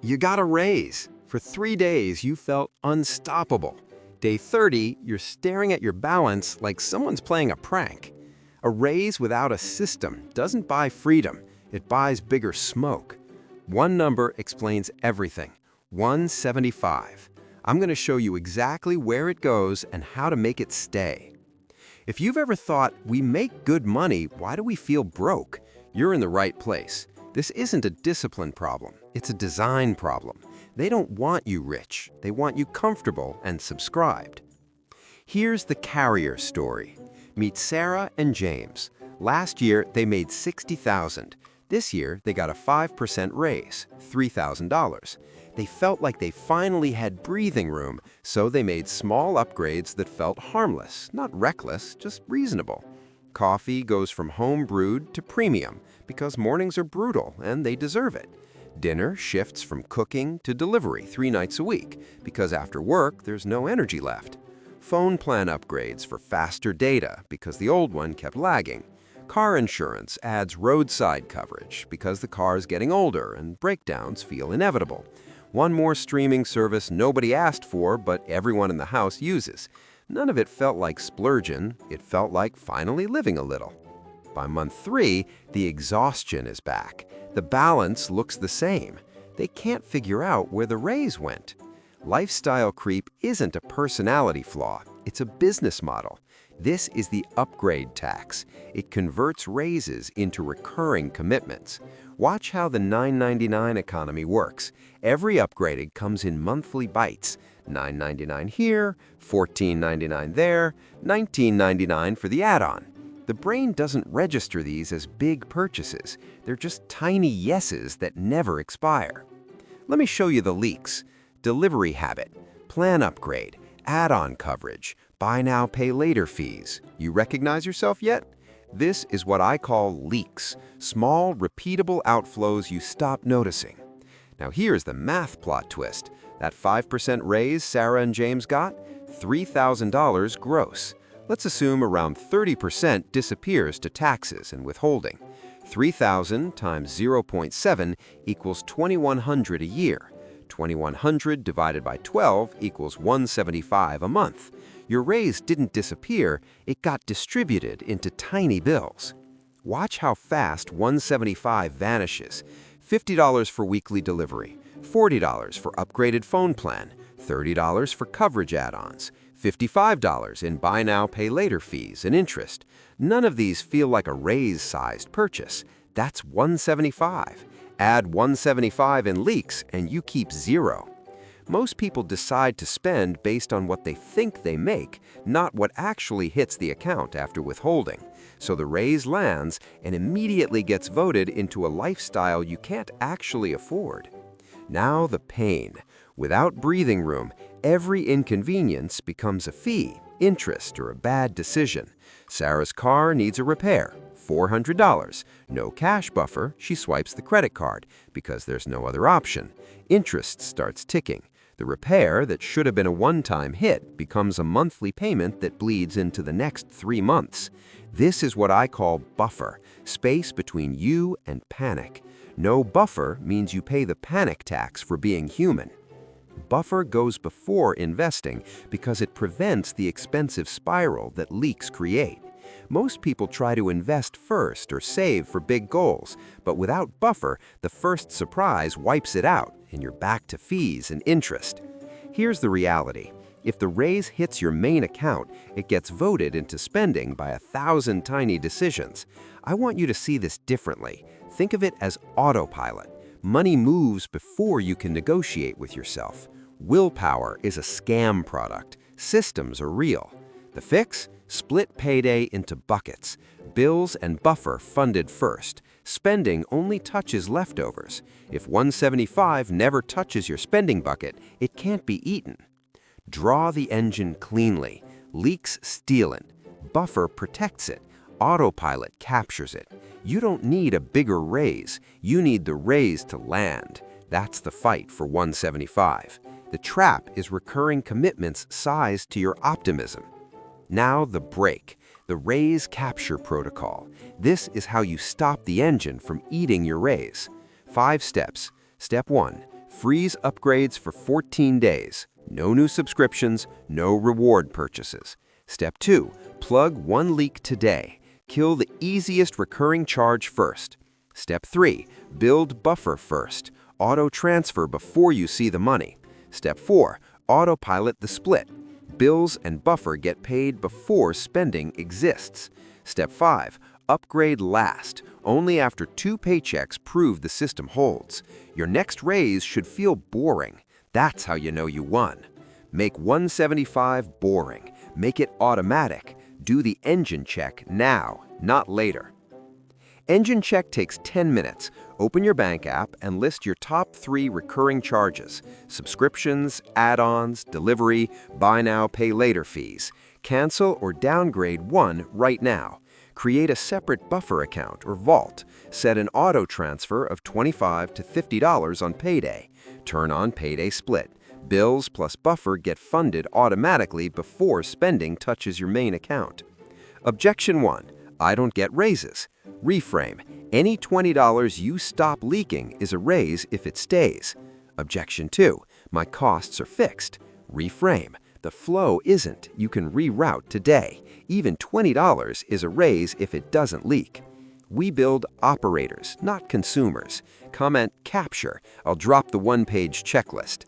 You got a raise. For 3 days, you felt unstoppable. Day 30, you're staring at your balance like someone's playing a prank. A raise without a system doesn't buy freedom, it buys bigger smoke. One number explains everything: 175. I'm going to show you exactly where it goes and how to make it stay. If you've ever thought, we make good money, why do we feel broke? You're in the right place. This isn't a discipline problem, it's a design problem. They don't want you rich, they want you comfortable and subscribed. Here's the carrier story. Meet Sarah and James. Last year, they made $60,000. This year, they got a 5% raise, $3,000. They felt like they finally had breathing room, so they made small upgrades that felt harmless, not reckless, just reasonable. Coffee goes from home brewed to premium because mornings are brutal and they deserve it. Dinner shifts from cooking to delivery 3 nights a week because after work there's no energy left. Phone plan upgrades for faster data because the old one kept lagging. Car insurance adds roadside coverage because the car is getting older and breakdowns feel inevitable. One more streaming service nobody asked for but everyone in the house uses. None of it felt like splurging, it felt like finally living a little. By month 3, the exhaustion is back. The balance looks the same. They can't figure out where the raise went. Lifestyle creep isn't a personality flaw, it's a business model. This is the upgrade tax. It converts raises into recurring commitments. Watch how the $9.99 economy works. Every upgraded comes in monthly bites. $9.99 here, $14.99 there, $19.99 for the add-on. The brain doesn't register these as big purchases. They're just tiny yeses that never expire. Let me show you the leaks. Delivery habit, plan upgrade, add-on coverage, buy now, pay later fees. You recognize yourself yet? This is what I call leaks, small, repeatable outflows you stop noticing. Now here's the math plot twist. That 5% raise Sarah and James got? $3,000 gross. Let's assume around 30% disappears to taxes and withholding. 3,000 times 0.7 equals 2,100 a year. 2,100 divided by 12 equals 175 a month. Your raise didn't disappear, it got distributed into tiny bills. Watch how fast 175 vanishes. $50 for weekly delivery, $40 for upgraded phone plan, $30 for coverage add-ons, $55 in buy now, pay later fees and interest. None of these feel like a raise-sized purchase. That's 175. Add 175 in leaks and you keep 0. Most people decide to spend based on what they think they make, not what actually hits the account after withholding. So the raise lands and immediately gets voted into a lifestyle you can't actually afford. Now the pain. Without breathing room, every inconvenience becomes a fee, interest, or a bad decision. Sarah's car needs a repair, $400. No cash buffer, she swipes the credit card because there's no other option. Interest starts ticking. The repair that should have been a one-time hit becomes a monthly payment that bleeds into the next 3 months. This is what I call buffer, space between you and panic. No buffer means you pay the panic tax for being human. Buffer goes before investing because it prevents the expensive spiral that leaks create. Most people try to invest first or save for big goals, but without buffer, the first surprise wipes it out and you're back to fees and interest. Here's the reality. If the raise hits your main account, it gets voted into spending by 1,000 tiny decisions. I want you to see this differently. Think of it as autopilot. Money moves before you can negotiate with yourself. Willpower is a scam product. Systems are real. The fix? Split payday into buckets. Bills and buffer funded first. Spending only touches leftovers. If 175 never touches your spending bucket, it can't be eaten. Draw the engine cleanly. Leaks steal it. Buffer protects it. Autopilot captures it. You don't need a bigger raise. You need the raise to land. That's the fight for 175. The trap is recurring commitments sized to your optimism. Now the break, the raise capture protocol. This is how you stop the engine from eating your raise. 5 steps. Step 1, Freeze upgrades for 14 days. No new subscriptions, no reward purchases. Step 2. Plug one leak today. Kill the easiest recurring charge first. Step 3. Build buffer first. Auto transfer before you see the money. Step 4. Autopilot the split. Bills and buffer get paid before spending exists. Step 5. Upgrade last. Only after 2 paychecks prove the system holds. Your next raise should feel boring. That's how you know you won. Make 175 boring. Make it automatic. Do the engine check now, not later. Engine check takes 10 minutes. Open your bank app and list your top 3 recurring charges: subscriptions, add-ons, delivery, buy now, pay later fees. Cancel or downgrade one right now. Create a separate buffer account or vault. Set an auto transfer of $25 to $50 on payday. Turn on payday split. Bills plus buffer get funded automatically before spending touches your main account. Objection 1. I don't get raises. Reframe. Any $20 you stop leaking is a raise if it stays. Objection 2. My costs are fixed. Reframe. The flow isn't. You can reroute today. Even $20 is a raise if it doesn't leak. We build operators, not consumers. Comment CAPTURE. I'll drop the one-page checklist.